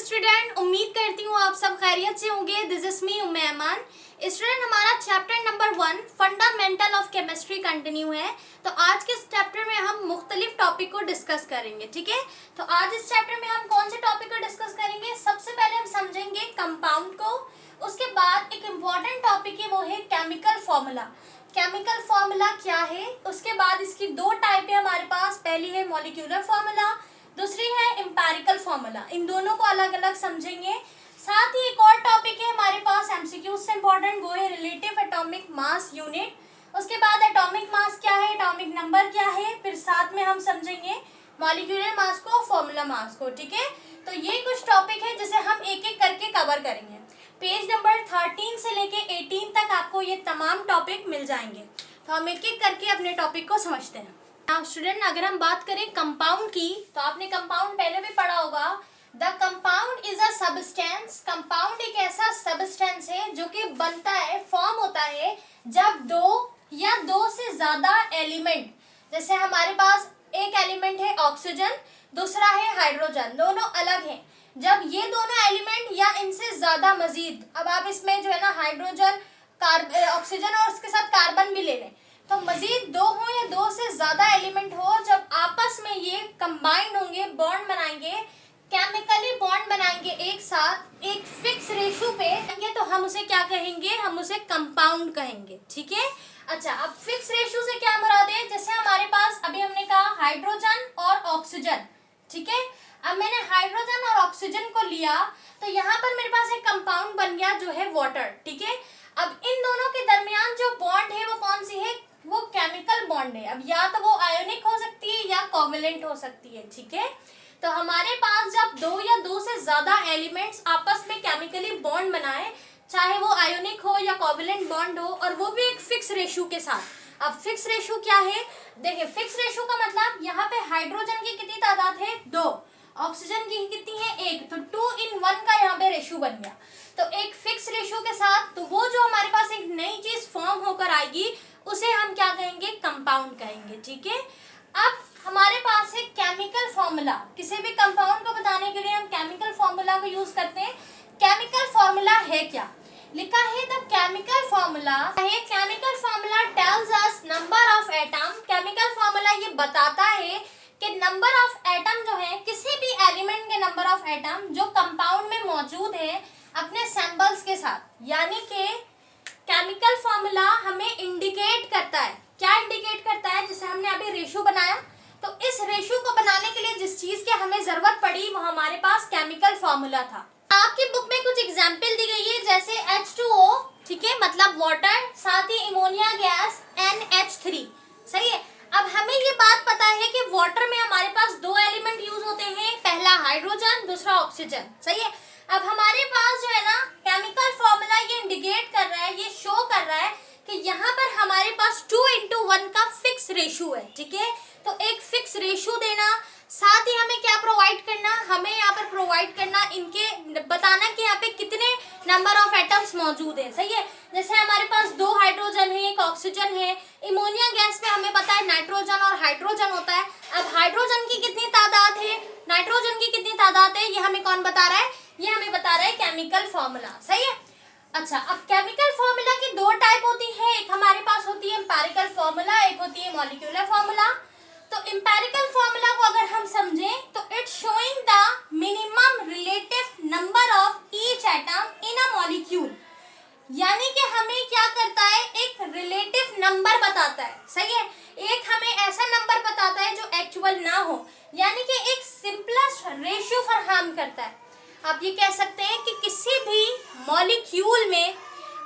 Student, उम्मीद करती हूँ आप सब खैरियत से होंगे। This is me Umme Aman. Student, हमारा chapter number 1 fundamental of chemistry continue है। तो आज के चैप्टर में हम मुख्तलिफ टॉपिक को डिस्कस करेंगे। ठीक है, तो आज इस चैप्टर में हम कौन से टॉपिक को डिस्कस करेंगे? सबसे पहले हम समझेंगे कंपाउंड को। उसके बाद एक इम्पॉर्टेंट टॉपिक है, वो है केमिकल फॉर्मूला। केमिकल फॉर्मूला क्या है? उसके बाद इसकी दो टाइप है हमारे पास। पहली है मॉलिक्यूलर फॉर्मूला, दूसरी है एम्पिरिकल फॉर्मूला। इन दोनों को अलग अलग समझेंगे। साथ ही एक और टॉपिक है हमारे पास एमसीक्यू से इम्पोर्टेंट, वो है रिलेटिव एटॉमिक मास यूनिट। उसके बाद एटॉमिक मास क्या है, एटॉमिक नंबर क्या है, फिर साथ में हम समझेंगे मॉलिक्यूलर मास को, फॉर्मूला मास को। ठीक है, तो ये कुछ टॉपिक है जिसे हम एक एक करके कवर करेंगे। पेज नंबर 13 से लेके 18 तक आपको ये तमाम टॉपिक मिल जाएंगे। तो हम एक एक करके अपने टॉपिक को समझते हैं। नाउ स्टूडेंट, अगर हम बात करें कंपाउंड की, तो आपने कंपाउंड पहले भी पढ़ा होगा। The compound is a substance. Compound एक ऐसा सबस्टेंस है जो कि बनता है, फॉर्म होता है जब दो या दो से ज्यादा एलिमेंट, जैसे हमारे पास एक एलिमेंट है ऑक्सीजन, दूसरा है हाइड्रोजन, दोनों अलग हैं। जब ये दोनों एलिमेंट या इनसे ज्यादा मजीद, अब आप इसमें जो है ना हाइड्रोजन, ऑक्सीजन और उसके साथ कार्बन भी ले लें, तो मजीद दो हो या दो से ज्यादा एलिमेंट हो, जब आपस में ये कंबाइंड होंगे, बॉन्ड बनाएंगे, केमिकली बॉन्ड बनाएंगे एक साथ एक फिक्स रेशो पे, तो हम उसे क्या कहेंगे? हम उसे कंपाउंड कहेंगे। ठीक है, अच्छा, अब फिक्स रेशो से क्या मुराद है? जैसे हमारे पास अभी हमने कहा हाइड्रोजन और ऑक्सीजन। ठीक है, अब मैंने हाइड्रोजन और ऑक्सीजन को लिया, तो यहाँ पर मेरे पास एक कंपाउंड बन गया जो है वाटर। ठीक है, अब इन दोनों के दरमियान जो बॉन्ड है वो कौन सी है? वो केमिकल बॉन्ड है। अब या तो वो आयोनिक हो सकती है या कोवैलेंट हो सकती है। ठीक है, तो हमारे पास जब दो या दो से ज्यादा एलिमेंट्स आपस में केमिकली बॉन्ड बनाए, चाहे वो आयोनिक हो या कोवैलेंट बॉन्ड हो, और वो भी एक फिक्स रेशो के साथ। अब फिक्स रेशो क्या है? देखिए, फिक्स रेशो का मतलब यहाँ पे हाइड्रोजन की कितनी तादाद है? 2, ऑक्सीजन की कितनी है? 1, तो 2 in 1 का यहाँ पे रेशो बन गया। तो एक फिक्स रेशो के साथ, तो वो जो हमारे पास एक नई चीज फॉर्म होकर आएगी, उसे हम क्या कहेंगे? कंपाउंड कहेंगे। ठीक है, अब हमारे पास है केमिकल फॉर्मूला। किसी भी कंपाउंड को बताने के लिए हम केमिकल फॉर्मूला को यूज करते हैं। केमिकल फॉर्मूला है क्या? लिखा है द केमिकल फॉर्मूला है, chemical formula tells us number of atom. Chemical formula ये बताता है कि नंबर ऑफ एटम जो है, किसी भी एलिमेंट के नंबर ऑफ एटम जो कंपाउंड में मौजूद है अपने सिंबल्स के साथ। यानी कि केमिकल फॉर्मूला हमें इंडिकेट करता है, क्या इंडिकेट करता है? जैसे हमने अभी रेशो बनाया, तो इस रेशो को बनाने के लिए जिस चीज की हमें जरूरत पड़ी वो हमारे पास केमिकल फॉर्मूला था। आपकी बुक में कुछ एग्जाम्पल दी गई है, जैसे H2O, ठीक है, मतलब वाटर, साथ ही अमोनिया गैस NH3। सही है, अब हमें ये बात पता है कि वाटर में हमारे पास दो एलिमेंट यूज होते हैं, पहला हाइड्रोजन, दूसरा ऑक्सीजन। सही है, अब हमारे पास जो है ना केमिकल फॉर्मूला ये इंडिकेट कर रहा है, ये शो कर रहा है कि यहाँ पर हमारे पास 2:1 का फिक्स रेशो है। ठीक है, तो एक फिक्स रेशो देना, साथ ही हमें क्या प्रोवाइड करना? हमें यहाँ पर प्रोवाइड करना, इनके बताना कि यहाँ पे कितने नंबर ऑफ एटम्स मौजूद है। सही है, जैसे हमारे पास 2 हाइड्रोजन है, 1 ऑक्सीजन है। अमोनिया गैस में हमें पता है नाइट्रोजन और हाइड्रोजन होता है। अब हाइड्रोजन की कितनी तादाद है, नाइट्रोजन की कितनी तादाद है, ये हमें कौन बता रहा है? ये हमें बता रहा है केमिकल फॉर्मूला। सही है, अच्छा, अब केमिकल फॉर्मूला की दो टाइप होती है, एक हमारे पास होती है एम्पिरिकल फॉर्मूला, एक होती है मॉलिक्यूलर फॉर्मूला। तो एम्पिरिकल फॉर्मूला को अगर हम समझें तो it's showing the minimum relative number of each atom in a molecule. यानी कि हमें क्या करता है? एक रिलेटिव नंबर बताता है। सही है, एक हमें ऐसा नंबर बताता है जो एक्चुअल ना हो, यानी कि एक सिंपलेस्ट रेशियो फराहम करता है। आप ये कह सकते हैं कि किसी भी मॉलिक्यूल में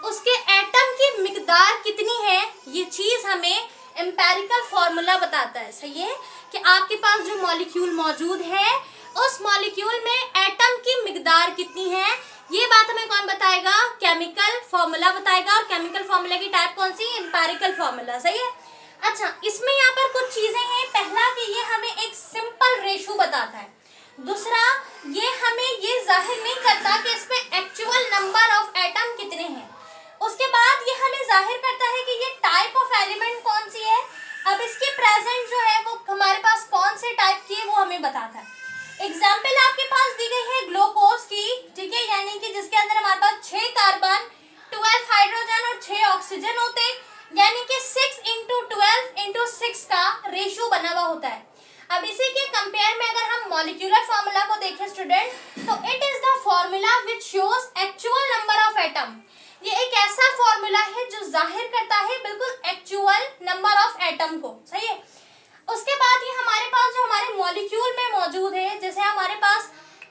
उसके एटम की मिकदार कितनी है, ये चीज हमें एम्पिरिकल फॉर्मूला बताता है। सही है, कि आपके पास जो मॉलिक्यूल मौजूद है उस मॉलिक्यूल में एटम की मिकदार कितनी है, ये बात हमें कौन बताएगा? केमिकल फॉर्मूला बताएगा। और केमिकल फॉर्मूला की टाइप कौन सी? Empirical formula. सही है, अच्छा, इसमें यहाँ पर कुछ चीजें हैं। पहला कि ये हमें एक सिंपल रेशो बताता है। दूसरा, ये हमें ये जाहिर नहीं करता कि इसमें एक्चुअल नंबर ऑफ एटम कितने हैं। उसके बाद ये हमें जाहिर करता है कि ये टाइप ऑफ एलिमेंट कौन सी है। अब इसकी प्रेजेंट जो है वो हमारे पास कौन से टाइप की है वो हमें बताता है। एग्जाम्पल आपके पास दी गई है ग्लूकोज की। देखें स्टूडेंट, तो it is the formula which shows actual number of atom. ये एक ऐसा फॉर्मूला है जो जाहिर करता है बिल्कुल एक्चुअल नंबर ऑफ एटम को, सही है। उसके बाद ये हमारे पास जो हमारे मॉलिक्यूल में मौजूद है, जैसे हमारे पास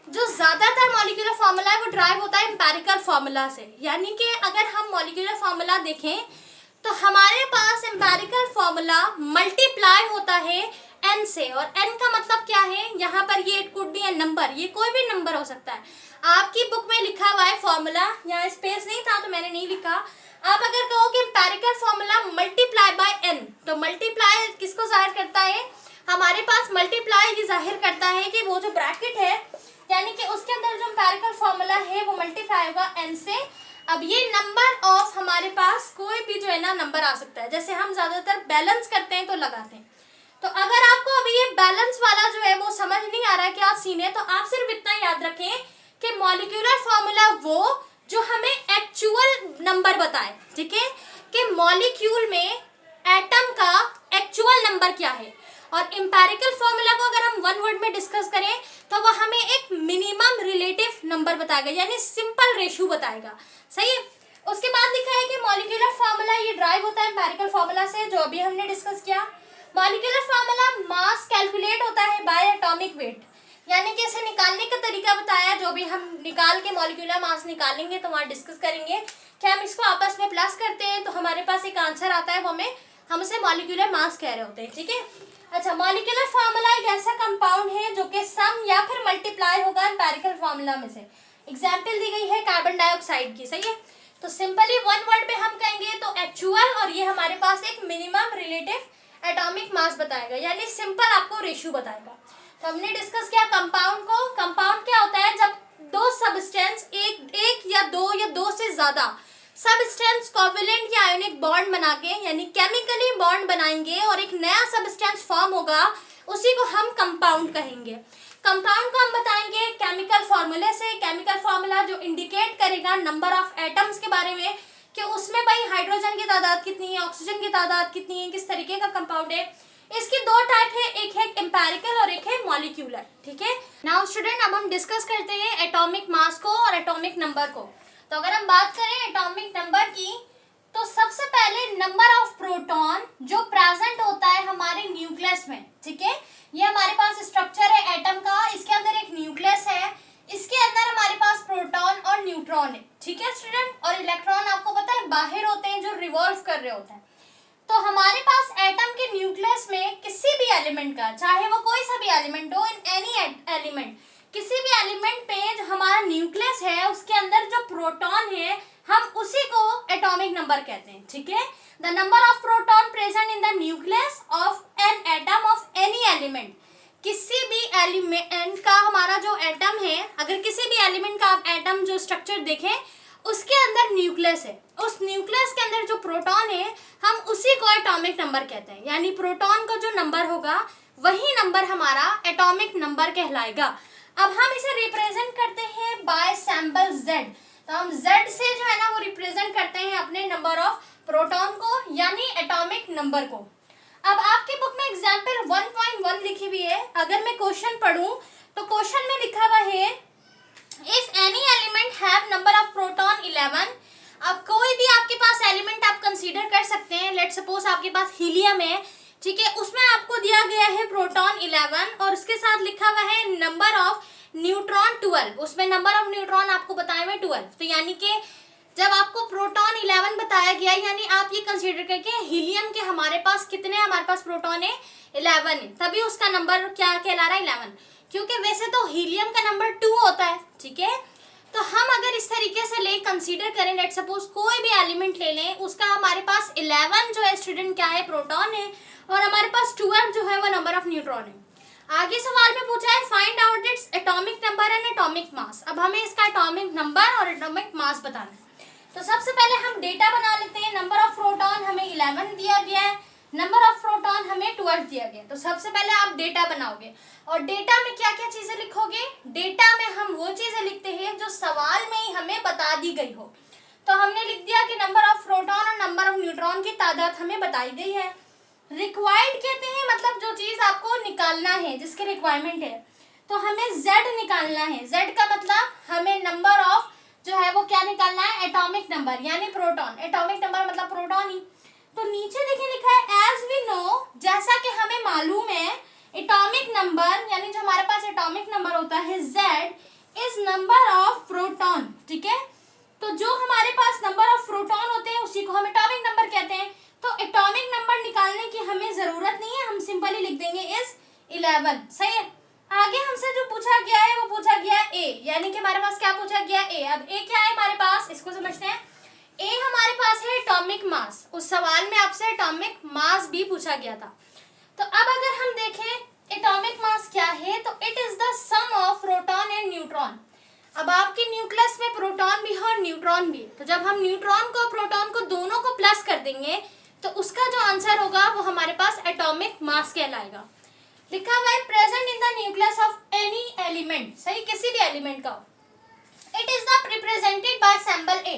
जो ज्यादातर मॉलिक्यूलर फार्मूला है वो ड्राइव होता है एम्पेरिकल फार्मूला से, यानी कि अगर हम मॉलिक्यूलर फार्मूला देखें तो हमारे पास एम्पेरिकल फार्मूला मल्टीप्लाई होता है n से, और n का मतलब क्या है, यहाँ पर ये it could be A number, ये कोई भी नंबर हो सकता है। आपकी बुक में लिखा हुआ है फॉर्मूला, यहाँ स्पेस नहीं था तो मैंने नहीं लिखा। आप अगर कहो कि empirical formula multiply by n, तो मल्टीप्लाई किसको जाहिर करता है, हमारे पास मल्टीप्लाई ये जाहिर करता है कि वो जो ब्रैकेट है, यानी कि उसके अंदर जो एम्पेरिकल फार्मूला है वो मल्टीप्लाई होगा n से। अब ये नंबर ऑफ हमारे पास कोई भी जो है ना नंबर आ सकता है, जैसे हम ज्यादातर बैलेंस करते हैं तो लगाते हैं। तो अगर आपको अभी ये बैलेंस वाला जो है वो समझ नहीं आ रहा है क्या सीन है, तो आप सिर्फ इतना याद रखें कि मॉलिक्यूलर फार्मूला वो जो हमें एक्चुअल नंबर बताए, ठीक है, कि मॉलिक्यूल में एटम का एक्चुअल नंबर क्या है। और एम्पेरिकल फार्मूला को अगर हम वन वर्ड में डिस्कस करें तो वो हमें एक मिनिमम रिलेटिव नंबर बताएगा, यानी सिंपल रेशियो बताएगा, सही है। उसके बाद लिखा है कि मॉलिक्यूलर फार्मूला ये ड्राइव होता है एम्पेरिकल फार्मूला से, जो अभी हमने डिस्कस किया। मॉलिक्यूलर फार्मूला मास कैलकुलेट होता है बाय एटॉमिक वेट, यानी कि इसे निकालने का तरीका बताया, जो भी हम निकाल के मॉलिक्यूलर मास निकालेंगे तो वहाँ डिस्कस करेंगे कि हम इसको आपस में प्लस करते हैं तो हमारे पास एक आंसर आता है, वो हम उसे मॉलिक्यूलर मास कह रहे होते हैं, ठीक है। अच्छा, मॉलिक्यूलर फार्मूला एक ऐसा कंपाउंड है जो कि सम या फिर मल्टीप्लाई होगा एम्पेरिकल फार्मूला में से। एग्जाम्पल दी गई है कार्बन डाइऑक्साइड की, सही है। तो सिंपली वन वर्ड में हम कहेंगे तो एक्चुअल, और ये हमारे पास एक मिनिमम रिलेटिव एटॉमिक मास बताएगा, यानी सिंपल आपको रेशियो बताएगा। तो हमने डिस्कस किया कंपाउंड को। कंपाउंड क्या होता है, जब दो सब्सटेंस एक या दो से ज्यादा सब्सटेंस कोवेलेंट या आयोनिक बॉन्ड बना के, यानी केमिकली बॉन्ड बनाएंगे और एक नया सब्सटेंस फॉर्म होगा, उसी को हम कंपाउंड कहेंगे। कंपाउंड को हम बताएंगे केमिकल फार्मूले से, केमिकल फार्मूला जो इंडिकेट करेगा नंबर ऑफ एटम्स के बारे में, कि उसमें भाई हाइड्रोजन की तादाद कितनी है, ऑक्सीजन की तादाद कितनी है, किस तरीके का कंपाउंड है। इसकी दो टाइप है, एक है एम्पेरिकल और एक है मॉलिक्यूलर, ठीक है। नाउ स्टूडेंट, अब हम डिस्कस करते हैं एटॉमिक मास को और एटॉमिक नंबर को। तो अगर हम बात करें एटॉमिक नंबर की, तो सबसे पहले नंबर ऑफ प्रोटॉन जो प्रेजेंट होता है हमारे न्यूक्लियस में, ठीक है। ये हमारे पास स्ट्रक्चर है एटम का, इसके अंदर एक न्यूक्लियस है, इसके अंदर हमारे पास प्रोटॉन और न्यूट्रॉन है, ठीक है स्टूडेंट। और इलेक्ट्रॉन आपको पता है बाहर होते हैं जो रिवॉल्व कर रहे होते हैं। तो हमारे पास एटम के न्यूक्लियस में किसी भी एलिमेंट का, चाहे वो कोई सा भी एलिमेंट हो, इन एनी एलिमेंट, किसी भी एलिमेंट पे जो हमारा न्यूक्लियस है उसके अंदर जो प्रोटॉन है, हम उसी को एटॉमिक नंबर कहते हैं, ठीक है। The number of proton present in the nucleus of an atom of any element, किसी भी एलिमेंट का हमारा जो एटम है, अगर किसी भी एलिमेंट का आप एटम जो स्ट्रक्चर देखें उसके अंदर न्यूक्लियस है, उस न्यूक्लियस के अंदर जो प्रोटॉन है हम उसी को एटॉमिक नंबर कहते हैं, यानी प्रोटॉन का जो नंबर होगा वही नंबर हमारा एटॉमिक नंबर कहलाएगा। अब हम इसे रिप्रेजेंट करते हैं बाय सिंबल Z, तो हम Z से जो है ना वो रिप्रेजेंट करते हैं अपने नंबर ऑफ प्रोटॉन को, यानी एटॉमिक नंबर को। अब आपकी बुक में एग्जाम्पल 1.1 लिखी हुई है, अगर मैं क्वेश्चन पढ़ूं तो क्वेश्चन में लिखा हुआ है if any element have number of proton 11। अब कोई भी आपके पास एलिमेंट आप कंसीडर कर सकते हैं, लेट सपोज आपके पास हीलियम है, ठीक है, उसमें आपको दिया गया है प्रोटॉन 11 और उसके साथ लिखा हुआ है नंबर ऑफ न्यूट्रॉन 12, उसमें नंबर ऑफ न्यूट्रॉन आपको बताए हुए 12। तो यानी कि जब आपको प्रोटॉन 11 बताया गया, यानी आप ये कंसीडर करके हीलियम के हमारे पास कितने, हमारे पास प्रोटॉन है 11 है, तभी उसका नंबर क्या कहला रहा है 11, क्योंकि वैसे तो हीलियम का नंबर 2 होता है, ठीक है। तो हम अगर इस तरीके से ले कंसीडर करें, लेट सपोज कोई भी एलिमेंट ले लें, उसका हमारे पास 11 जो है स्टूडेंट क्या है, प्रोटॉन है, और हमारे पास 12 जो है वो नंबर ऑफ न्यूट्रॉन है। आगे सवाल में पूछा है find out its atomic number and atomic mass. अब हमें इसका एटॉमिक नंबर और एटॉमिक मास बताना है। तो सबसे पहले हम डेटा बना लेते हैं। नंबर ऑफ प्रोटॉन हमें 11 दिया गया है, नंबर ऑफ प्रोटॉन हमें 12 दिया गया। तो सबसे पहले आप डेटा बनाओगे, और डेटा में क्या क्या चीजें लिखोगे, डेटा में हम वो चीजें लिखते हैं जो सवाल में ही हमें बता दी गई हो। तो हमने लिख दिया कि नंबर ऑफ प्रोटॉन और नंबर ऑफ न्यूट्रॉन की तादाद हमें बताई गई है। रिक्वायर्ड कहते हैं मतलब जो चीज आपको निकालना है, जिसकी रिक्वायरमेंट है। तो हमें Z निकालना है। Z का मतलब हमें नंबर ऑफ जो है वो क्या निकालना है, एटॉमिक नंबर यानी प्रोटॉन। एटॉमिक नंबर मतलब प्रोटॉन ही। तो नीचे देखिए लिखा है एज वी नो, जैसा कि हमें मालूम है एटॉमिक नंबर यानी जो हमारे पास एटॉमिक नंबर होता है Z is number of proton. ठीक है, तो जो हमारे पास नंबर ऑफ प्रोटॉन होते हैं उसी को हम एटॉमिक नंबर कहते हैं। तो एटॉमिक नंबर निकालने की हमें जरूरत नहीं है, हम सिंपली लिख देंगे इज 11। सही है। आगे हमसे जो पूछा गया है वो पूछा गया ए, यानी कि हमारे पास क्या पूछा गया ए। अब ए क्या है हमारे पास, इसको समझते हैं। ए हमारे पास है एटॉमिक मास। उस सवाल में आपसे एटॉमिक मास भी पूछा गया था। तो अब अगर हम देखें एटॉमिक मास क्या है, तो it is the sum of proton and neutron. अब आपके न्यूक्लियस में प्रोटॉन भी है और न्यूट्रॉन भी है, तो जब हम न्यूट्रॉन को प्रोटॉन को दोनों को प्लस कर देंगे तो उसका जो आंसर होगा वो हमारे पास एटॉमिक मास कहलाएगा। लिखा हुआ है present in the nucleus of any element. सही, किसी भी एलिमेंट का। It is the represented by symbol A.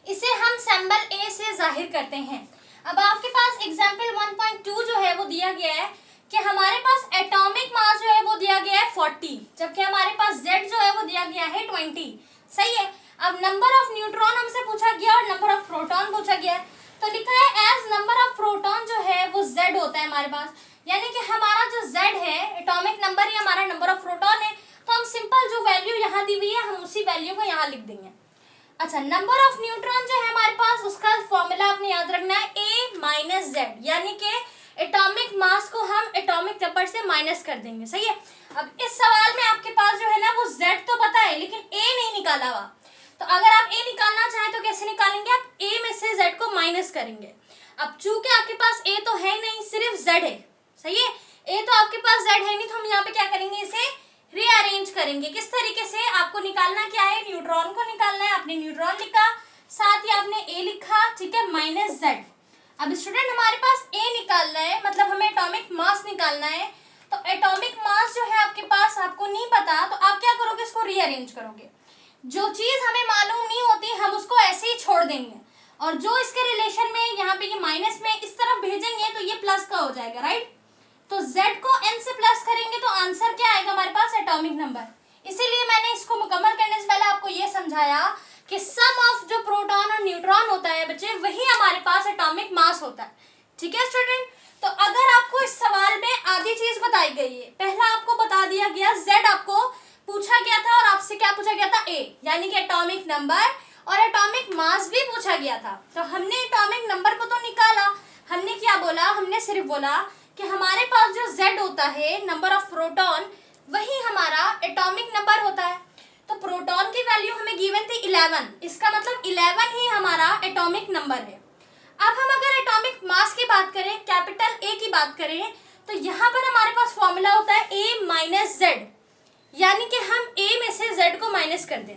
इसे हम सिंबल ए से जाहिर करते हैं। अब आपके पास एग्जांपल 1.2 जो है वो दिया गया है कि हमारे पास एटॉमिक मास जो है वो दिया गया है 40, जबकि हमारे पास Z जो है वो दिया गया है 20। सही है। अब नंबर ऑफ न्यूट्रॉन हमसे पूछा गया और नंबर ऑफ प्रोटॉन पूछा गया है, तो लिखा है एज नंबर ऑफ प्रोटॉन जो है वो Z होता है हमारे पास, यानी कि हमारा जो Z है एटॉमिक नंबर ही हमारा नंबर ऑफ प्रोटॉन है। तो हम सिंपल जो वैल्यू यहाँ दी हुई है हम उसी वैल्यू को यहाँ लिख देंगे। अच्छा, नंबर ऑफ न्यूट्रॉन जो है हमारे पास उसका फॉर्मूला आपने याद रखना है A माइनस Z, यानी कि एटॉमिक मास को हम एटॉमिक नंबर से माइनस कर देंगे। सही है। अब इस सवाल में आपके पास जो है ना वो Z तो पता है लेकिन A नहीं निकाला हुआ, तो अगर आप A निकालना चाहें तो कैसे निकालेंगे, आप A में से Z को माइनस करेंगे। अब चूंकि आपके पास A तो है नहीं, सिर्फ Z है। सही है, A तो आपके पास Z है नहीं, तो हम यहाँ पे क्या करेंगे, इसे रीअरेंज करेंगे। किस तरीके से, आपको निकालना क्या है, न्यूट्रॉन को निकालना है। आपने न्यूट्रॉन लिखा, साथ ही आपने A लिखा, ठीक है, माइनस Z। अब स्टूडेंट हमारे पास A निकालना है, मतलब हमें एटॉमिक मास निकालना है। तो एटॉमिक मास जो है आपके पास आपको नहीं पता, तो आप क्या करोगे, इसको रीअरेंज करोगे। जो चीज हमें मालूम नहीं होती हम उसको ऐसे ही छोड़ देंगे, और जो इसके रिलेशन में यहाँ पे ये माइनस में इस तरफ भेजेंगे तो ये प्लस का हो जाएगा, राइट। तो Z को N से प्लस करेंगे तो आंसर क्या आएगा हमारे पास, एटॉमिक नंबर। इसीलिए मैंने इसको मुकम्मल करने से पहले आपको ये समझाया कि सम ऑफ जो प्रोटॉन और न्यूट्रॉन होता है बच्चे, वही हमारे पास एटॉमिक मास होता है। ठीक है स्टूडेंट, तो अगर आपको इस सवाल में आधी चीज बताई गई है, पहला आपको बता दिया गया Z आपको पूछा गया था और आपसे क्या पूछा गया था, A यानी कि एटॉमिक नंबर, और एटॉमिक मास भी पूछा गया था। तो हमने एटॉमिक नंबर को तो निकाला, हमने क्या बोला, हमने सिर्फ बोला कि हमारे पास जो Z होता है नंबर ऑफ प्रोटॉन, वही हमारा एटॉमिक नंबर होता है। तो प्रोटॉन की वैल्यू हमें गिवन थी 11, इसका मतलब 11 ही हमारा एटॉमिक नंबर है। अब हम अगर एटॉमिक मास की बात करें, कैपिटल A की बात करें, तो यहाँ पर हमारे पास फॉर्मूला होता है A माइनस Z, यानी कि हम A में से Z को माइनस कर दें।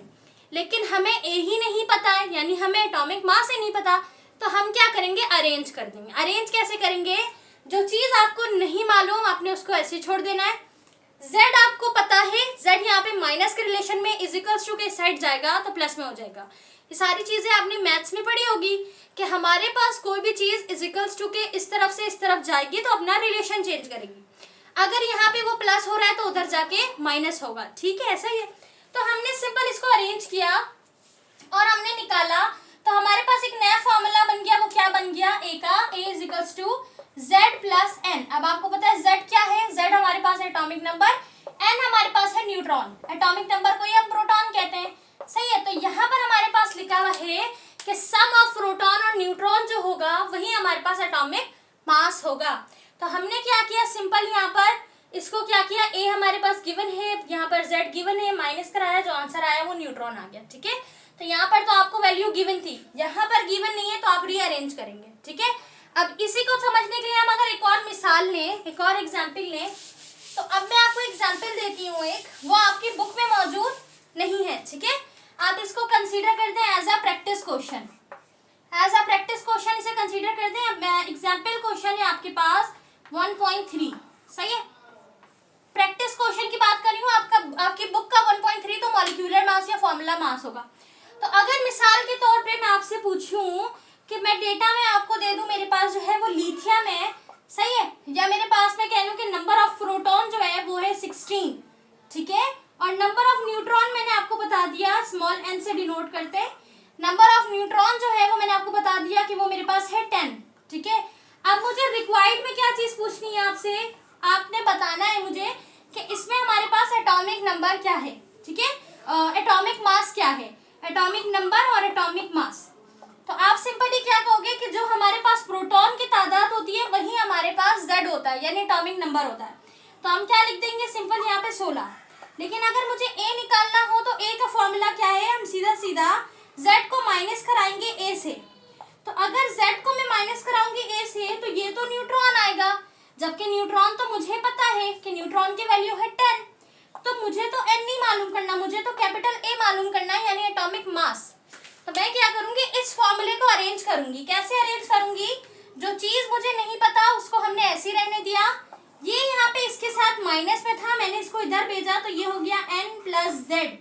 लेकिन हमें A ही नहीं पता है, यानी हमें एटॉमिक मास ही नहीं पता, तो हम क्या करेंगे, अरेंज कर देंगे। अरेंज कैसे करेंगे, जो चीज आपको नहीं मालूम आपने उसको ऐसे छोड़ देना है। Z आपको पता है, Z यहाँ पे माइनस के रिलेशन में इज इक्वल्स टू के साइड जाएगा तो प्लस में हो जाएगा। ये सारी चीजें आपने मैथ्स में पढ़ी होगी कि हमारे पास कोई भी चीज इज इक्वल्स टू के इस तरफ से इस तरफ जाएगी तो अपना रिलेशन चेंज करेगी। अगर यहाँ पे वो प्लस हो रहा है तो उधर जाके माइनस होगा। ठीक है, ऐसा ही है। तो हमने सिंपल इसको अरेंज किया और हमने निकाला, तो हमारे पास एक नया फॉर्मूला बन गया। वो क्या बन गया, A का, A is equals to Z plus N। अब आपको पता है Z क्या है, Z हमारे पास है एटॉमिक नंबर, N हमारे पास है न्यूट्रॉन। एटॉमिक नंबर को ही हम प्रोटॉन कहते हैं। सही है, तो यहाँ पर हमारे पास लिखा हुआ है कि सम ऑफ प्रोटॉन और न्यूट्रॉन जो होगा वही हमारे पास एटॉमिक मास होगा। तो हमने क्या किया, सिंपल यहाँ पर इसको क्या किया, A हमारे पास गिवन है, यहाँ पर Z गिवन है, माइनस कराया, जो आंसर आया वो न्यूट्रॉन आ गया। ठीक है, तो यहाँ पर तो आपको वैल्यू गिवन थी, यहाँ पर गिवन नहीं है तो आप रीअरेंज करेंगे। ठीक है, अब इसी को समझने के लिए हम अगर एक और मिसाल लें, एक और एग्जाम्पल लें, तो अब मैं आपको एग्जाम्पल देती हूँ एक, वो आपकी बुक में मौजूद नहीं है। ठीक है, आप इसको कंसीडर करते हैं as a practice question, as a practice question इसे कंसीडर करते हैं। मैं एग्जाम्पल क्वेश्चन है आपके पास 1.3। सही है, प्रैक्टिस क्वेश्चन की बात कर रही हूँ, आपकी बुक का 1.3 तो मॉलिक्यूलर मास या फॉर्मूला मास होगा। तो अगर मिसाल के तौर पे मैं आपसे पूछूं कि मैं डेटा में आपको दे दूं, मेरे पास जो है वो लिथियम है, सही है, या मेरे पास मैं कह लूं कि नंबर ऑफ प्रोटॉन जो है वो है 16। ठीक है। और नंबर ऑफ न्यूट्रॉन मैंने आपको बता दिया, स्मॉल n से डिनोट करते हैं। नंबर ऑफ न्यूट्रॉन जो है वो मैंने आपको बता दिया कि वो मेरे पास है 10, ठीक है। अब मुझे रिक्वायर्ड में क्या चीज पूछनी है आपसे, आपने बताना है मुझे कि इसमें हमारे पास एटॉमिक नंबर क्या है, ठीक है, एटॉमिक मास क्या है, एटॉमिक नंबर और एटॉमिक मास। तो आप सिंपली क्या कहोगे कि जो हमारे पास प्रोटॉन की तादाद होती है वही हमारे पास Z होता है, यानी एटॉमिक नंबर होता है। तो हम क्या लिख देंगे सिंपल यहाँ पे 16। लेकिन अगर मुझे A निकालना हो तो A का फॉर्मूला क्या है, हम सीधा सीधा Z को माइनस कराएंगे A से। तो अगर Z को मैं माइनस कराऊंगी A से तो ये तो न्यूट्रॉन आएगा, जबकि न्यूट्रॉन तो मुझे पता है कि न्यूट्रॉन की वैल्यू है 10। तो मुझे तो N नहीं मालूम करना, मुझे तो कैपिटल A मालूम करना है, यानी एटॉमिक मास। तो मैं क्या करूंगी, इस फॉर्मूले को अरेंज करूंगी। कैसे अरेंज करूंगी, जो चीज मुझे नहीं पता उसको हमने ऐसे ही रहने दिया, ये यहाँ पे इसके साथ माइनस में था, मैंने इसको इधर भेजा तो ये हो गया n प्लस जेड,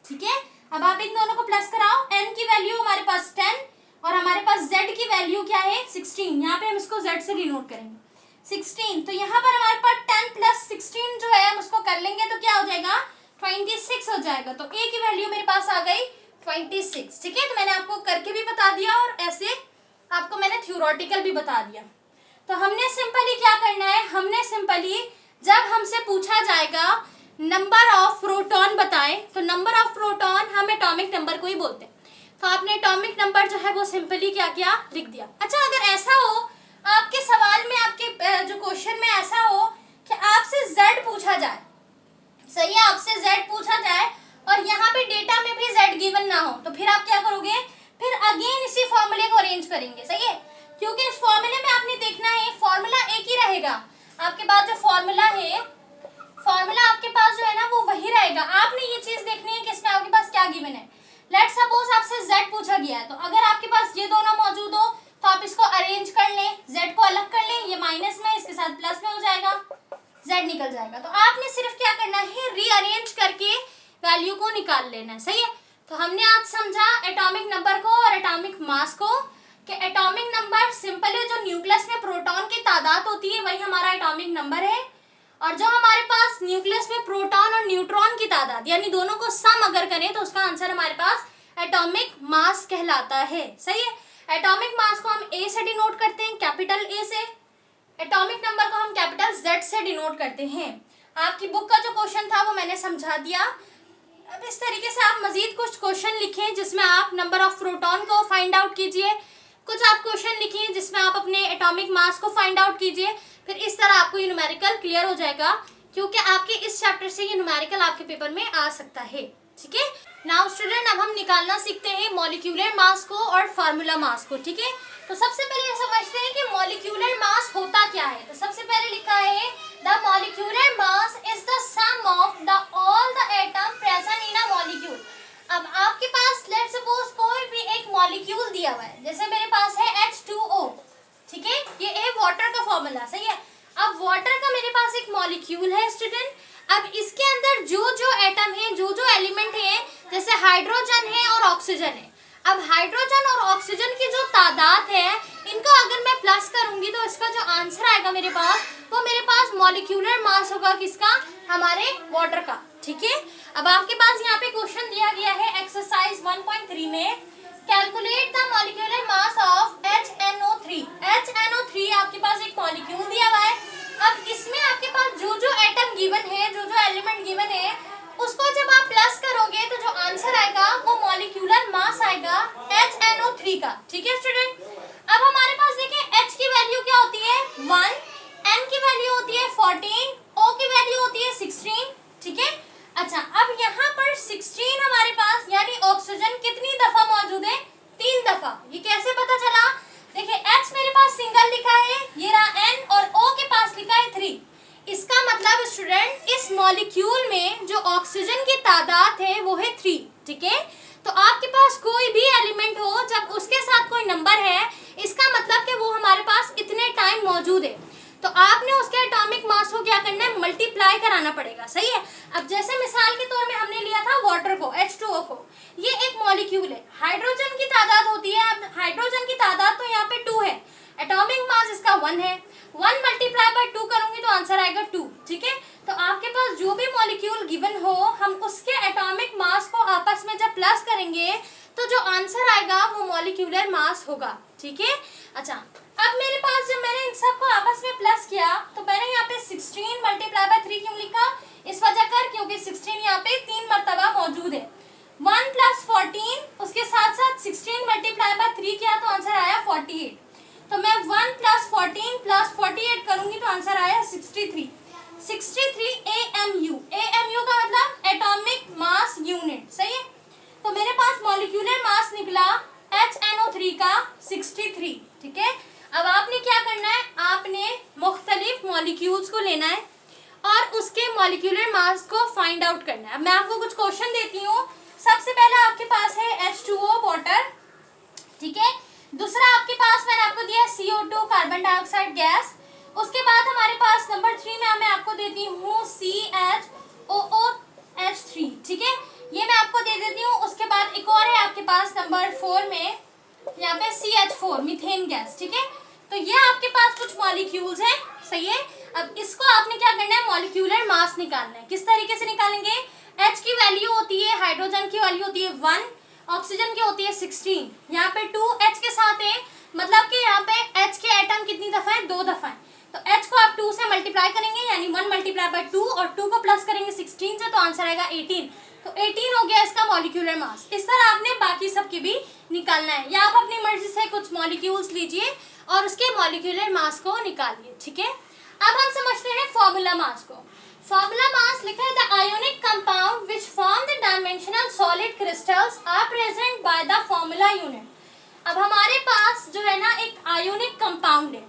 ठीक है। अब आप इन दोनों को प्लस कराओ, n की वैल्यू हमारे पास 10 और हमारे पास z की वैल्यू क्या है 16। यहाँ पे हम इसको z से डिनोट करेंगे 16। तो यहाँ पर हमारे पास 10 प्लस 16 जो है हम उसको कर लेंगे तो क्या हो जाएगा 26 हो जाएगा। तो a की वैल्यू मेरे पास आ गई 26, ठीक है। तो मैंने आपको करके भी बता दिया और ऐसे आपको मैंने थ्योरेटिकल भी बता दिया। तो हमने सिंपली क्या करना है, हमने सिंपली जब हमसे पूछा जाएगा नंबर ऑफ प्रोटॉन बताएं, तो नंबर ऑफ प्रोटॉन हम एटॉमिक नंबर को ही बोलते हैं। तो आपने एटॉमिक नंबर जो है वो सिंपली क्या किया, लिख दिया। अच्छा, अगर ऐसा हो आपके सवाल में, आपके जो क्वेश्चन में ऐसा हो कि आपसे Z पूछा जाए, सही है, आपसे Z पूछा जाए और यहाँ पे डेटा में भी Z गिवन ना हो, तो फिर आप क्या करोगे, फिर अगेन इसी फॉर्मूले को अरेंज करेंगे, सही है। क्योंकि इस फॉर्मूले में आपने देखना है फॉर्मूला एक ही रहेगा, आपके पास जो फॉर्मूला है, फॉर्मूला आपके पास जो है ना वो वही रहेगा। आपने ये चीज देखनी है कि इसमें आपके पास क्या गिवन है। लेट्स सपोज आपसे Z पूछा गया है, तो अगर आपके पास ये दोनों मौजूद हो तो आप इसको अरेंज कर लें, Z को अलग कर लें, ये माइनस में इसके साथ प्लस में हो जाएगा, Z निकल जाएगा। तो आपने सिर्फ क्या करना है, रीअरेंज करके वैल्यू को निकाल लेना है, सही है। तो हमने आज समझा एटॉमिक नंबर को और एटॉमिक मास को, कि एटॉमिक नंबर सिंपल है, जो न्यूक्लियस में प्रोटॉन की तादाद होती है वही हमारा एटॉमिक नंबर है। और जो हमारे पास न्यूक्लियस में प्रोटॉन और न्यूट्रॉन की तादाद, यानी दोनों को सम अगर करें तो उसका आंसर हमारे पास एटॉमिक मास कहलाता है, सही है। एटॉमिक मास को हम A से डिनोट करते हैं, कैपिटल A से। एटॉमिक नंबर को हम कैपिटल Z से डिनोट करते हैं। आपकी बुक का जो क्वेश्चन था वो मैंने समझा दिया। अब इस तरीके से आप मजीद कुछ क्वेश्चन लिखें जिसमें आप नंबर ऑफ प्रोटॉन को फाइंड आउट कीजिए, कुछ आप क्वेश्चन लिखिए जिसमें आप अपने एटॉमिक मास को फाइंड आउट कीजिए। फिर इस तरह आपको ये न्यूमेरिकल क्लियर हो जाएगा, क्योंकि आपके इस चैप्टर से ये न्यूमेरिकल आपके पेपर में आ सकता है, ठीक है। नाउ स्टूडेंट, अब हम निकालना सीखते हैं मॉलिक्यूलर मास को और फार्मूला मास को, ठीक है। तो सबसे पहले समझते हैं कि मॉलिक्यूलर मास होता क्या है। तो सबसे पहले लिखा है the molecular mass is the sum of the all the atom present in a molecule. अब आपके पास लेट्स सपोज कोई भी एक मॉलिक्यूल दिया हुआ है, जैसे मेरे पास है H2O, ठीक है, ये है वाटर का फॉर्मूला, सही है। अब वाटर का मेरे पास एक मॉलिक्यूल है स्टूडेंट। अब इसके अंदर जो जो एटम है, जो जो एलिमेंट है, जैसे हाइड्रोजन है और ऑक्सीजन है। अब हाइड्रोजन और ऑक्सीजन की जो तादाद है, इनको अगर मैं प्लस करूंगी तो इसका जो आंसर आएगा मेरे पास, वो मेरे पास मॉलिक्यूलर मास होगा, किसका, हमारे वाटर का, ठीक है। अब आपके पास यहाँ पे क्वेश्चन दिया गया है एक्सरसाइज 1.3 में, calculate the molecular mass of HNO3। HNO3 आपके पास एक मॉलिक्यूल दिया हुआ है। अब इसमें आपके पास जो जो एटम गिवन है, जो जो एलिमेंट गिवन है, उसको जब आप प्लस करोगे तो जो आंसर आएगा वो मॉलिक्यूलर मास आएगा HNO3 का, ठीक है स्टूडेंट। अब हमारे पास देखिए H की वैल्यू क्या होती है 1, N की वैल्यू होती है 14, O की वैल्यू होती है 16, ठीक है। अच्छा, अब यहाँ पर 16 हमारे पास, यानी ऑक्सीजन कितनी दफा मौजूद है, 3 दफा। ये कैसे पता चला, देखिए H मेरे पास सिंगल लिखा है, ये रहा N, और O के पास लिखा है 3। इसका मतलब स्टूडेंट इस मॉलिक्यूल में जो ऑक्सीजन की तादाद है वो है 3, ठीक है। तो आपके पास कोई भी एलिमेंट हो, जब उसके साथ कोई नंबर है, इसका मतलब कि वो हमारे पास इतने टाइम मौजूद है। तो आपने उसके एटॉमिक मास को क्या करना है, मल्टीप्लाई कराना पड़ेगा, सही है। अब जैसे मिसाल के तौर में हमने लिया था वाटर को, H2O को, ये एक मॉलिक्यूल है, हाइड्रोजन की तादाद होती है। अब हाइड्रोजन की तादाद तो यहाँ पे 2 है, एटॉमिक मास इसका 1 है, 1 मल्टीप्लाई बाय 2 करूंगी तो आंसर आएगा 2, ठीक है। तो आपके पास जो भी मॉलिक्यूल गिवन हो, हम उसके एटॉमिक मास को आपस में जब प्लस करेंगे तो जो आंसर आएगा वो मॉलिक्यूलर मास होगा, ठीक है। अच्छा, अब मेरे पास जब मैंने इन सबको आपस में प्लस किया तो मैंने यहाँ पे 16 मल्टीप्लाई बाय 3 क्यों लिखा, इस वजह कर क्योंकि 16 यहाँ पे 3 मरतबा मौजूद है। 1 + 14, उसके साथ साथ 16 मल्टीप्लाई बाय 3 किया तो आंसर आया 48। तो मैं 1 + 14 + 48 करूंगी तो आंसर आया 63। 63 AMU, AMU का मतलब एटॉमिक मास यूनिट, सही है। तो मेरे पास मॉलिक्यूलर मास निकला HNO3 का 63, ठीक है। अब आपने क्या करना है, आपने मुख्तलिफ मॉलिक्यूल्स को लेना है और उसके मॉलिक्यूलर मास को फाइंड आउट करना है। अब मैं आपको कुछ क्वेश्चन देती हूँ। सबसे पहला आपके पास है H2O वाटर, ठीक है। दूसरा आपके पास मैंने आपको दिया CO2 कार्बन डाइऑक्साइड गैस। उसके बाद हमारे पास नंबर 3 में मैं आपको देती हूँ CHOOH3, ठीक है, ये मैं आपको दे देती हूँ। उसके बाद एक और है आपके पास नंबर 4 में, यहाँ पे CH4 मीथेन गैस, ठीक है। तो ये आपके पास कुछ मॉलिक्यूल्स हैं, सही है। अब इसको आपने क्या करना है, मॉलिक्यूलर मास निकालना है। किस तरीके से निकालेंगे, H की वैल्यू होती है, हाइड्रोजन की वैल्यू होती है 1, ऑक्सीजन की होती है 16, यहाँ पे 2 H के साथ है, मतलब कि यहाँ पे H के एटम कितनी दफा है, 2 दफा है। तो H को आप 2 से मल्टीप्लाई करेंगे, यानी 1 × 2 और 2 को प्लस करेंगे 16 से, तो आंसर आएगा 18। तो 18 हो गया इसका मॉलिक्यूलर मास। इस तरह आपने बाकी सब की भी निकालना है, या आप अपनी मर्जी से कुछ मॉलिक्यूल्स लीजिए और उसके मॉलिक्यूलर मास को निकालिए, ठीक है। अब हम समझते हैं फॉर्मूला मास को। फॉर्मूला मास लिखा है the ionic compound which form the dimensional solid crystals are present by the formula unit. अब हमारे पास जो है ना एक आयोनिक कंपाउंड है।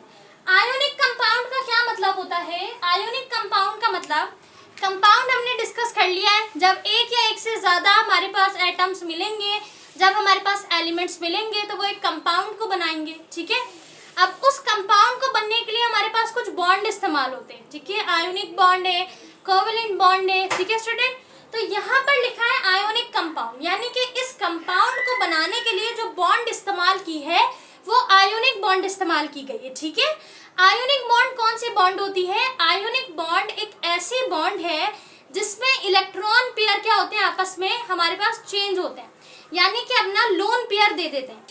आयोनिक कंपाउंड का क्या मतलब होता है, आयोनिक कंपाउंड का मतलब, कंपाउंड हमने डिस्कस कर लिया है, जब एक या एक से ज्यादा हमारे पास एटम्स मिलेंगे, जब हमारे पास एलिमेंट्स मिलेंगे तो वो एक कंपाउंड को बनाएंगे, ठीक है। अब उस कंपाउंड को बनने के लिए हमारे पास कुछ बॉन्ड इस्तेमाल होते हैं, ठीक है। आयोनिक बॉन्ड है, कोवेलेंट बॉन्ड है, ठीक है स्टूडेंट। तो यहाँ पर लिखा है आयोनिक कंपाउंड, यानी कि इस कंपाउंड को बनाने के लिए जो बॉन्ड इस्तेमाल की है वो आयोनिक बॉन्ड इस्तेमाल की गई है, ठीक है। आयोनिक बॉन्ड कौन सी बॉन्ड होती है, आयोनिक बॉन्ड एक ऐसी बॉन्ड है जिसमें इलेक्ट्रॉन पेयर क्या होते हैं, आपस में हमारे पास चेंज होते हैं, यानी कि अपना लोन पेयर दे देते हैं।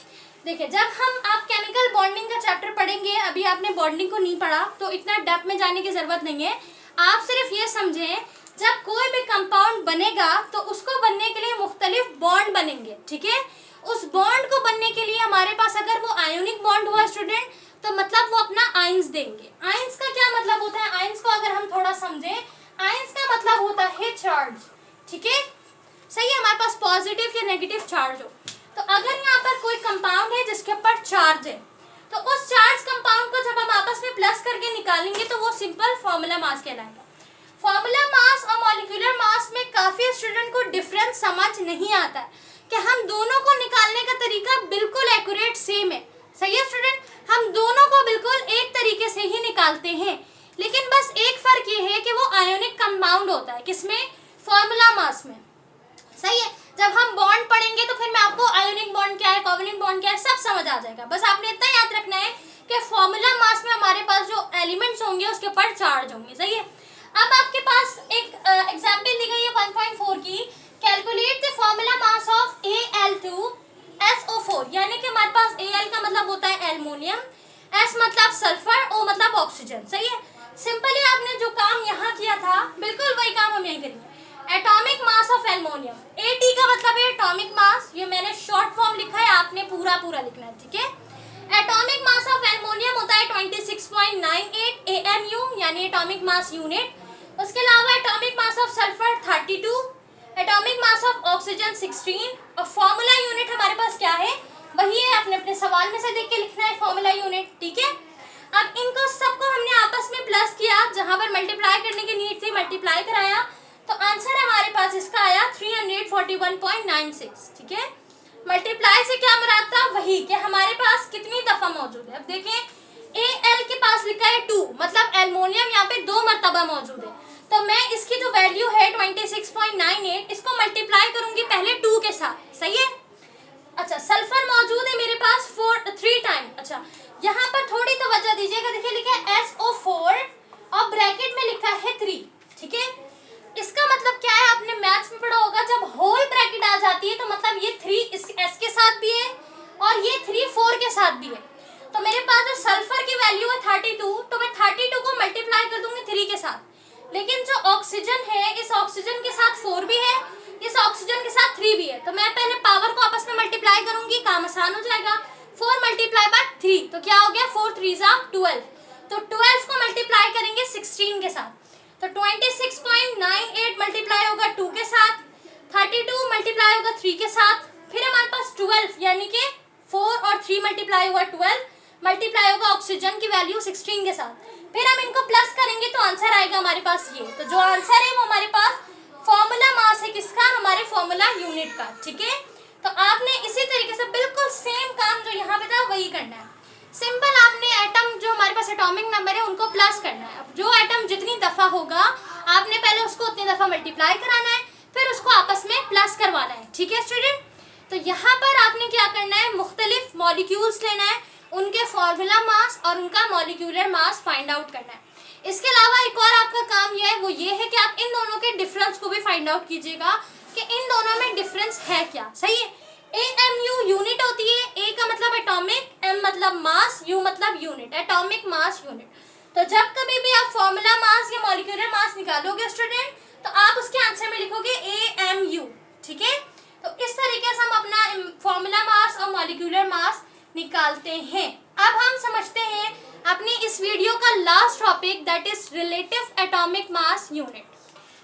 देखिए, जब हम आप केमिकल बॉन्डिंग का चैप्टर पढ़ेंगे, अभी आपने बॉन्डिंग को नहीं पढ़ा तो इतना डेप्थ में जाने की जरूरत नहीं है। आप सिर्फ ये समझें, जब कोई भी कंपाउंड बनेगा तो उसको बनने के लिए मुख्तलिफ बॉन्ड बनेंगे, ठीक है। उस बॉन्ड को बनने के लिए हमारे पास अगर वो आयोनिक बॉन्ड हुआ स्टूडेंट, तो मतलब वो अपना आयंस देंगे। आयंस का क्या मतलब होता है, आयंस को अगर हम थोड़ा समझें, आयंस का मतलब होता है चार्ज, ठीक है, सही है। हमारे पास पॉजिटिव या नेगेटिव चार्ज हो, तो अगर यहाँ पर कोई कंपाउंड है जिसके ऊपर चार्ज है, तो उस चार्ज कंपाउंड को जब हम आपस में प्लस करके निकालेंगे तो वो सिंपल फॉर्मूला मास कहलाएगा। फॉर्मूला मास और मॉलिक्यूलर मास में काफी स्टूडेंट को डिफरेंस समझ नहीं आता है कि हम दोनों को निकालने का तरीका बिल्कुल एक्यूरेट सेम है, सही है स्टूडेंट। हम दोनों को बिल्कुल एक तरीके से ही निकालते हैं, लेकिन बस एक फर्क ये है कि वो आयोनिक कंपाउंड होता है, किसमें, फॉर्मूला मास में, सही है। जब हम बॉन्ड पढ़ेंगे तो फिर मैं आपको आयोनिक बॉन्ड क्या है, कोवेलेंट बॉन्ड क्या है, सब समझ आ जाएगा। बस आपने इतना याद रखना है कि फॉर्मूला मास में हमारे पास जो एलिमेंट्स होंगे उसके ऊपर चार्ज होंगे, सही है। अब आपके पास एक एग्जांपल दी गई है 1.4 की, calculate the formula mass of Al2SO4, यानी कि हमारे पास Al का मतलब होता है एल्युमिनियम, S मतलब सल्फर, O मतलब ऑक्सीजन, सही है। सिंपली आपने जो काम यहाँ किया था बिल्कुल वही काम हम यहीं करेंगे। Atomic mass of aluminium, AT का मतलब है एटॉमिक मास, ये मैंने शॉर्ट फॉर्म लिखा है, आपने पूरा लिखना है, ठीक है। एटॉमिक मास ऑफ एल्युमिनियम होता है 26.98 AMU, यानी एटॉमिक मास यूनिट। उसके अलावा atomic mass of sulphur 32, atomic mass of oxygen 16, और फॉर्मूला यूनिट हमारे पास क्या है, वही है, आपने अपने सवाल में से देख के लिखना है फॉर्मूला यूनिट, ठीक है। अब इनको सबको हमने आपस में प्लस किया, जहां पर मल्टीप्लाई करने की नीड थी मल्टीप्लाई कराया, तो आंसर हमारे पास इसका आया 341.96, ठीक है। मल्टीप्लाई से क्या मुराद था, वही कि हमारे पास कितनी दफा मौजूद है। अब देखें, Al के पास लिखा है 2, मतलब एल्युमिनियम यहाँ पे 2 मरतबा मौजूद है, तो मैं इसकी जो वैल्यू है 26.98, इसको मल्टीप्लाई करूंगी पहले 2 के साथ, सही है। अच्छा, सल्फर मौजूद है मेरे पास 3 टाइम। अच्छा, यहाँ पर थोड़ी तवज्जो दीजिएगा, देखिए लिखा है SO4 और ब्रैकेट में लिखा है 3, ठीक है। 3 भी है, तो मैं पहले पावर को आपस में मल्टीप्लाई करूंगी, काम आसान हो जाएगा। 4 मल्टीप्लाई बाय 3 तो क्या हो गया, 4 3 12, तो 12 को मल्टीप्लाई करेंगे 16 के साथ, तो 26.98 मल्टीप्लाई होगा 2 के साथ, 32 मल्टीप्लाई होगा 3 के साथ, फिर हमारे पास 12 यानी कि 4 और 3 मल्टीप्लाई हुआ 12, मल्टीप्लाई होगा ऑक्सीजन की वैल्यू 16 के साथ, फिर हम इनको प्लस करेंगे तो आंसर आएगा हमारे पास ये। तो जो आंसर है वो हमारे पास फॉर्मूला मास है किसका, हमारे फॉर्मूला यूनिट का, ठीक है। तो आपने इसी तरीके से बिल्कुल सेम काम जो यहाँ पे था वही करना है। सिंपल आपने एटम जो हमारे पास एटॉमिक नंबर है उनको प्लस करना है। अब जो एटम जितनी दफा होगा आपने पहले उसको उतनी दफा मल्टीप्लाई कराना है, फिर उसको आपस में प्लस करवाना है, ठीक है स्टूडेंट। तो यहाँ पर आपने क्या करना है, मुख्तलिफ मॉलिक्यूल्स लेना है, उनके फॉर्मूला मास और उनका मॉलिक्यूलर मास फाइंड आउट करना है। इसके अलावा एक और आपका काम यह है, वो ये है कि आप इन दोनों के डिफरेंस को भी फाइंड आउट कीजिएगा कि इन दोनों में डिफरेंस है क्या, सही है। AMU यूनिट होती है, A का मतलब एटॉमिक, M मतलब मास, U मतलब यूनिट, एटॉमिक मास यूनिट। तो जब कभी भी आप फॉर्मूला मास या मॉलिक्यूलर मास निकालोगे स्टूडेंट, तो आप उसके आंसर में लिखोगे AMU, ठीक है। तो इस तरीके से हम अपना फॉर्मूला मास और मॉलिक्यूलर मास निकालते हैं। अब हम समझते हैं अपनी इस वीडियो का last topic, that is relative atomic mass unit.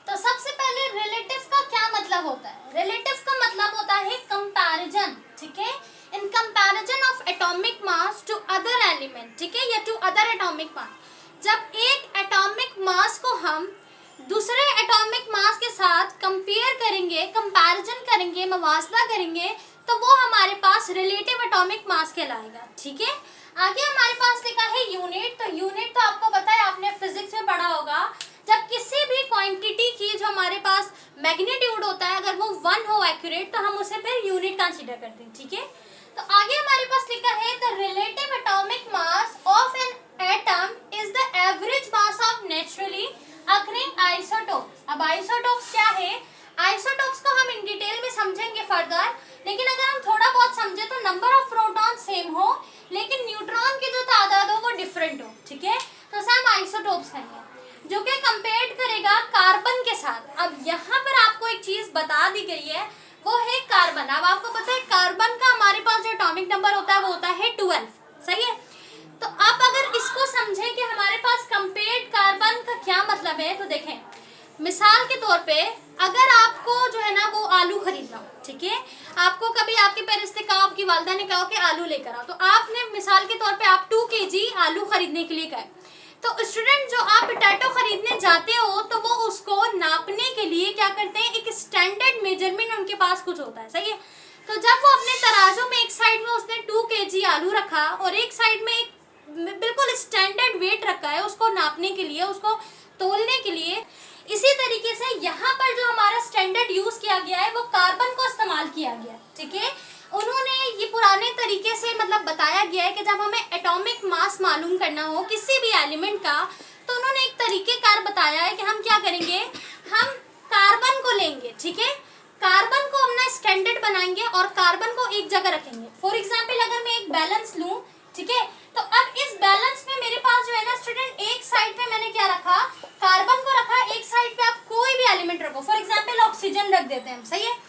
तो सबसे पहले रिलेटिव का क्या मतलब होता है, रिलेटिव का मतलब होता है कंपैरिजन, ठीक है, in comparison of atomic mass to other element, ठीक है, या टू अदर एटॉमिक मास। जब एक एटॉमिक मास को हम दूसरे एटॉमिक मास के साथ कंपेयर करेंगे, कंपैरिजन करेंगे, मवासला करेंगे, तो वो हमारे पास रिलेटिव एटॉमिक मास कहलाएगा, ठीक है। आगे हमारे पास लिखा है यूनिट। तो यूनिट तो आपको पता है, आपने फिजिक्स में पढ़ा होगा, जब किसी भी क्वांटिटी की जो हमारे पास मैग्नीट्यूड होता है अगर वो 1 हो एक्यूरेट, तो हम उसे फिर यूनिट कंसीडर करते हैं, ठीक है। तो आगे हमारे पास लिखा है the relative atomic mass of an atom is the average mass of naturally occurring isotopes. अब आइसोटोप्स क्या है, आइसोटोप्स को हम इन डिटेल में समझेंगे फर्दर, लेकिन अगर हम थोड़ा बहुत समझे तो नंबर ऑफ प्रोटॉन सेम हो लेकिन न्यूट्रॉन की जो तादाद हो वो डिफरेंट हो, ठीक है, तो सब आइसोटोप्स हैं जो कि कंपेयर करेगा कार्बन के साथ। अब यहाँ पर आपको एक चीज बता दी गई है, वो है कार्बन। अब आपको पता है कार्बन का हमारे पास जो एटॉमिक नंबर होता है वो होता है 12, सही है। तो अब अगर इसको समझें कि हमारे पास कंपेयर्ड कार्बन का क्या मतलब है, तो देखें मिसाल के तौर पे अगर आपको जो है ना वो आलू खरीदना हो, ठीक है, आपको कभी आपके पेरेंट्स ने कहा, आपकी वालदा ने कहा कि आलू लेकर आओ, तो आपने मिसाल के तौर पे आप 2 kg आलू खरीदने के लिए गए। तो स्टूडेंट जो आप पोटैटो खरीदने जाते हो तो वो उसको नापने के लिए क्या करते हैं, एक स्टैंडर्ड मेजरमेंट उनके पास कुछ होता है, सही है। तो जब वो अपने तराजू में एक साइड में उसने 2 kg आलू रखा और एक साइड में एक बिल्कुल स्टैंडर्ड वेट रखा है उसको नापने के लिए, उसको तोलने के लिए, इसी तरीके से यहाँ पर जो हमारा स्टैंडर्ड यूज किया गया है वो कार्बन को इस्तेमाल किया गया, ठीक है। उन्होंने ये पुराने तरीके से मतलब बताया गया है कि जब हमें एटॉमिक मास मालूम करना हो किसी भी एलिमेंट का, तो उन्होंने एक तरीकेकार बताया है कि हम क्या करेंगे, हम कार्बन को लेंगे, ठीक है, कार्बन को अपना स्टैंडर्ड बनाएंगे और कार्बन को एक जगह रखेंगे। फॉर एग्जाम्पल अगर मैं एक बैलेंस लूँ, ठीक है, तो अब इस बैलेंस में मेरे पास जो है ना स्टूडेंट, एक साइड पे मैंने क्या रखा, कार्बन को रखा, एक साइड पे आप कोई भी एलिमेंट रखो, फॉर एग्जांपल ऑक्सीजन रख देते हैं, सही है।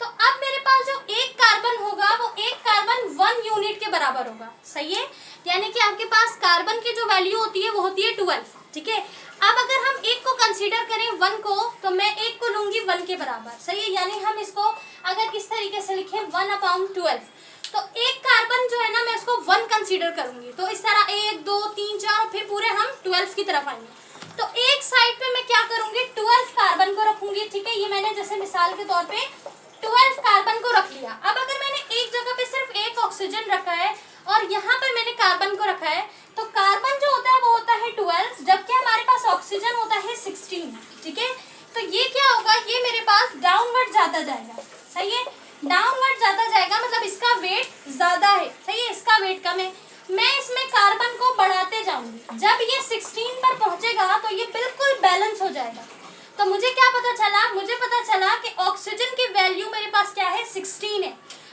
तो अब मेरे पास जो एक कार्बन होगा वो एक कार्बन 1 यूनिट के बराबर होगा, सही है, यानी कि आपके पास कार्बन की जो वैल्यू होती है वो होती है 12, ठीक है। अब अगर हम एक को कंसीडर करें 1 को, तो मैं एक को लूंगी 1 के बराबर, सही है, यानी हम इसको अगर इस तरीके से लिखें 1/12, तो एक कार्बन जो है ना मैं उसको 1 कंसीडर करूंगी, तो इस तरह 1 2 3 4 और फिर पूरे हम 12 की तरफ आएंगे। तो एक साइड पे मैं क्या करूंगी, 12 कार्बन को रखूंगी, ठीक है, ये मैंने जैसे मिसाल के तौर पे 12 कार्बन को रख लिया। अब अगर मैंने एक जगह पे सिर्फ एक ऑक्सीजन रखा है और यहाँ पर मैंने कार्बन को रखा है, तो कार्बन जो होता है वो होता है 12, जबकि हमारे पास ऑक्सीजन होता है 16, ठीक है। तो ये क्या होगा, ये मेरे पास डाउनवर्ड जाता जाएगा, सही है, डाउनवर्ड जाता जाएगा, मतलब इसका वेट ज्यादा है, सही है, इसका वेट कम है। मैं इसमें कार्बन को बढ़ाते जाऊंगी, जब ये 16 पर पहुंचेगा तो ये बिल्कुल बैलेंस हो जाएगा। तो मुझे क्या पता चला, मुझे पता चला कि ऑक्सीजन की वैल्यू मेरे पास क्या है, 16 है।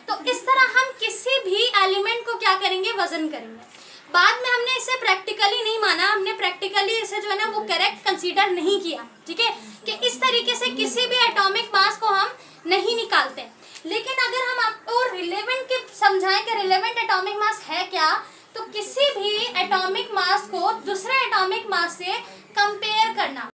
तो इस तरह हम किसी भी एलिमेंट को क्या करेंगे, वजन करेंगे। बाद में हमने इसे प्रैक्टिकली नहीं माना, हमने प्रैक्टिकली इसे जो है ना वो करेक्ट कंसीडर नहीं किया, ठीक है, कि इस तरीके से किसी भी एटॉमिक मास को हम नहीं निकालते। लेकिन अगर हम आपको रिलेवेंट के समझाएं कि रिलेवेंट एटॉमिक मास है क्या, तो किसी भी एटॉमिक मास को दूसरे एटॉमिक मास से कंपेयर करना।